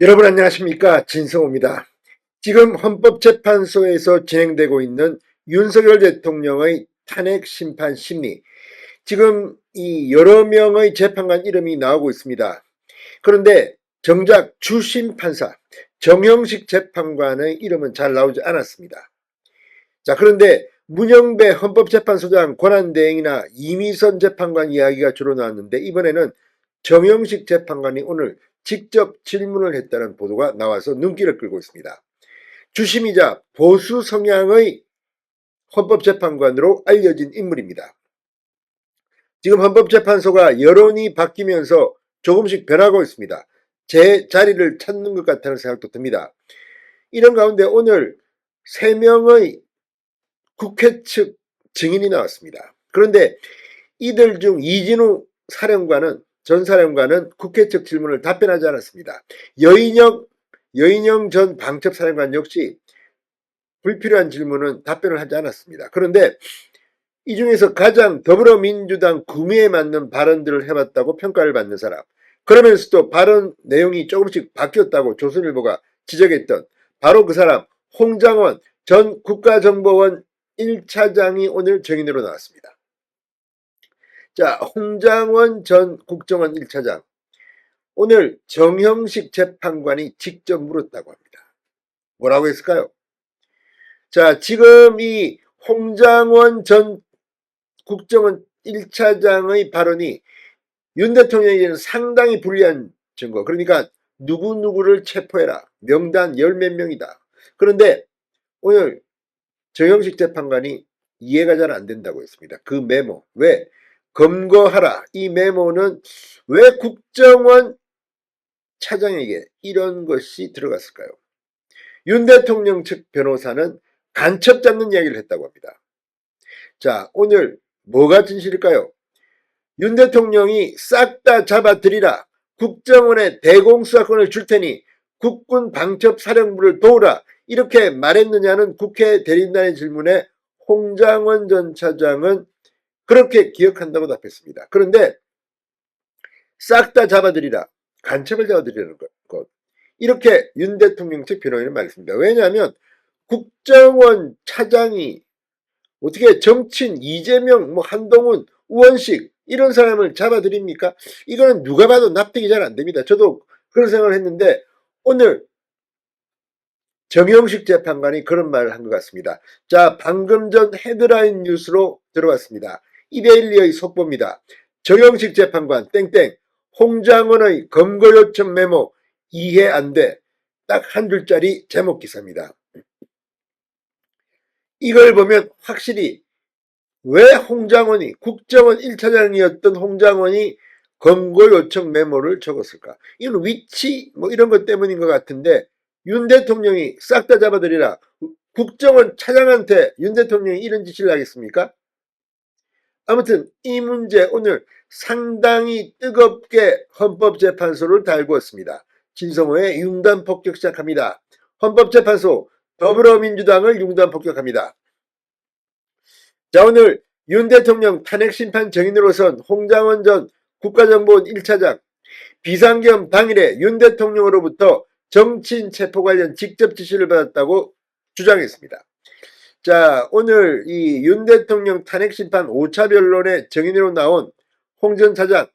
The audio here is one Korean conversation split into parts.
여러분 안녕하십니까, 진성호입니다. 지금 헌법재판소에서 진행되고 있는 윤석열 대통령의 탄핵 심판 심리, 지금 이 여러 명의 재판관 이름이 나오고 있습니다. 그런데 정작 주심 판사 정형식 재판관의 이름은 잘 나오지 않았습니다. 자, 그런데 문영배 헌법재판소장 권한대행이나 이미선 재판관 이야기가 주로 나왔는데, 이번에는 정형식 재판관이 오늘 직접 질문을 했다는 보도가 나와서 눈길을 끌고 있습니다. 주심이자 보수 성향의 헌법재판관으로 알려진 인물입니다. 지금 헌법재판소가 여론이 바뀌면서 조금씩 변하고 있습니다. 제 자리를 찾는 것 같다는 생각도 듭니다. 이런 가운데 오늘 3명의 국회 측 증인이 나왔습니다. 그런데 이들 중 이진우 전 사령관은 국회 측 질문을 답변하지 않았습니다. 여인영 전 방첩사령관 역시 불필요한 질문은 답변을 하지 않았습니다. 그런데 이 중에서 가장 더불어민주당 구미에 맞는 발언들을 해봤다고 평가를 받는 사람, 그러면서도 발언 내용이 조금씩 바뀌었다고 조선일보가 지적했던 바로 그 사람, 홍장원 전 국가정보원 1차장이 오늘 증인으로 나왔습니다. 자, 홍장원 전 국정원 1차장, 오늘 정형식 재판관이 직접 물었다고 합니다. 뭐라고 했을까요? 자, 지금 이 홍장원 전 국정원 1차장의 발언이 윤 대통령에게는 상당히 불리한 증거, 그러니까 누구누구를 체포해라, 명단 열 몇 명이다. 그런데 오늘 정형식 재판관이 이해가 잘 안 된다고 했습니다. 그 메모, 왜 검거하라, 이 메모는 왜 국정원 차장에게 이런 것이 들어갔을까요? 윤 대통령 측 변호사는 간첩 잡는 이야기를 했다고 합니다. 자, 오늘 뭐가 진실일까요? 윤 대통령이 싹 다 잡아들이라, 국정원에 대공수사권을 줄 테니 국군 방첩사령부를 도우라, 이렇게 말했느냐는 국회 대리인단의 질문에 홍장원 전 차장은 그렇게 기억한다고 답했습니다. 그런데 싹 다 잡아들이라, 간첩을 잡아들이라는 것, 이렇게 윤 대통령 측 변호인은 말했습니다. 왜냐하면 국정원 차장이 어떻게 정치인 이재명, 한동훈, 우원식 이런 사람을 잡아들입니까? 이거는 누가 봐도 납득이 잘 안 됩니다. 저도 그런 생각을 했는데 오늘 정형식 재판관이 그런 말을 한 것 같습니다. 자, 방금 전 헤드라인 뉴스로 들어왔습니다. 이데일리의 속보입니다. 정형식 재판관 땡땡 홍장원의 검거 요청 메모 이해 안 돼. 딱 한 줄짜리 제목 기사입니다. 이걸 보면 확실히 왜 홍장원이, 국정원 1차장이었던 홍장원이 검거 요청 메모를 적었을까? 이건 위치 이런 것 때문인 것 같은데, 윤 대통령이 싹 다 잡아들이라, 국정원 차장한테 윤 대통령이 이런 지시를 하겠습니까? 아무튼 이 문제 오늘 상당히 뜨겁게 헌법재판소를 달구었습니다. 진성호의 융단 폭격 시작합니다. 헌법재판소 더불어민주당을 융단 폭격합니다. 자, 오늘 윤 대통령 탄핵심판 정인으로선 홍장원 전 국가정보원 1차장 비상겸 당일에 윤 대통령으로부터 정치인 체포 관련 직접 지시를 받았다고 주장했습니다. 자, 오늘 이 윤 대통령 탄핵심판 5차 변론에 정인으로 나온 홍 전 차장,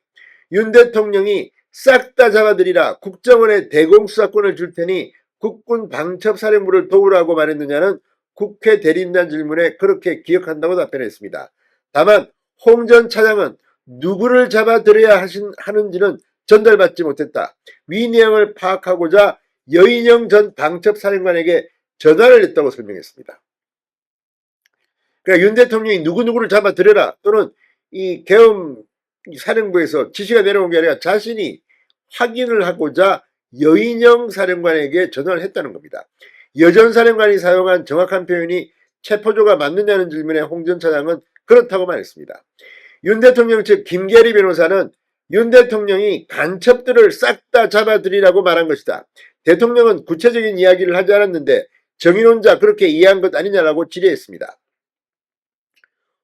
윤 대통령이 싹 다 잡아들이라, 국정원에 대공수사권을 줄 테니 국군 방첩사령부를 도우라고 말했느냐는 국회 대리인단 질문에 그렇게 기억한다고 답변했습니다. 다만 홍 전 차장은 누구를 잡아들여야 하는지는 전달받지 못했다. 위 내용을 파악하고자 여인영 전 방첩사령관에게 전화를 했다고 설명했습니다. 그러니까 윤 대통령이 누구누구를 잡아들여라, 또는 이 계엄 사령부에서 지시가 내려온 게 아니라 자신이 확인을 하고자 여인영 사령관에게 전화를 했다는 겁니다. 여 전 사령관이 사용한 정확한 표현이 체포조가 맞느냐는 질문에 홍 전 차장은 그렇다고 말했습니다. 윤 대통령 측 김계리 변호사는 윤 대통령이 간첩들을 싹 다 잡아들이라고 말한 것이다. 대통령은 구체적인 이야기를 하지 않았는데 정인 혼자 그렇게 이해한 것 아니냐라고 질의했습니다.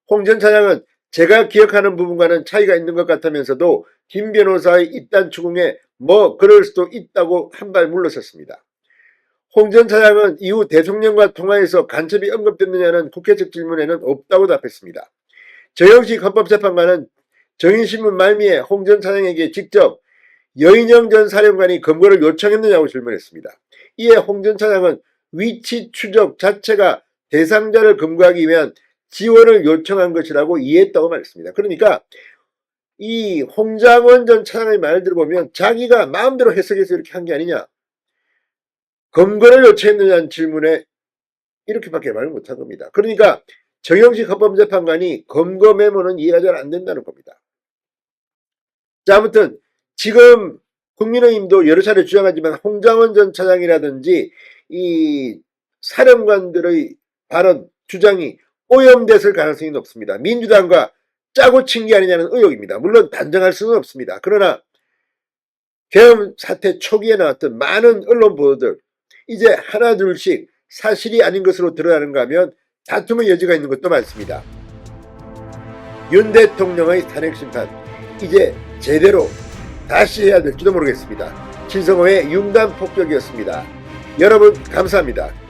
홍 전 차장은 제가 기억하는 부분과는 차이가 있는 것 같으면서도 김 변호사의 입단 추궁에 뭐 그럴 수도 있다고 한 발 물러섰습니다. 홍 전 차장은 이후 대통령과 통화에서 간첩이 언급됐느냐는 국회 측 질문에는 없다고 답했습니다. 정영식 헌법재판관은 정인신문 말미에 홍 전 차장에게 직접 여인영 전 사령관이 검거를 요청했느냐고 질문했습니다. 이에 홍 전 차장은 위치 추적 자체가 대상자를 검거하기 위한 지원을 요청한 것이라고 이해했다고 말했습니다. 그러니까 이 홍장원 전 차장의 말을 들어보면 자기가 마음대로 해석해서 이렇게 한 게 아니냐. 검거를 요청했느냐는 질문에 이렇게밖에 말을 못한 겁니다. 그러니까 정영식 헌법재판관이 검거 메모는 이해가 잘 안 된다는 겁니다. 자, 아무튼 지금 국민의힘도 여러 차례 주장하지만 홍장원 전 차장이라든지 이 사령관들의 발언, 주장이 오염됐을 가능성이 높습니다. 민주당과 짜고 친 게 아니냐는 의혹입니다. 물론 단정할 수는 없습니다. 그러나 계엄 사태 초기에 나왔던 많은 언론 보도들 이제 하나 둘씩 사실이 아닌 것으로 드러나는가 하면 다툼의 여지가 있는 것도 많습니다. 윤 대통령의 탄핵 심판 이제 제대로 다시 해야 될지도 모르겠습니다. 진성호의 융단 폭격이었습니다. 여러분 감사합니다.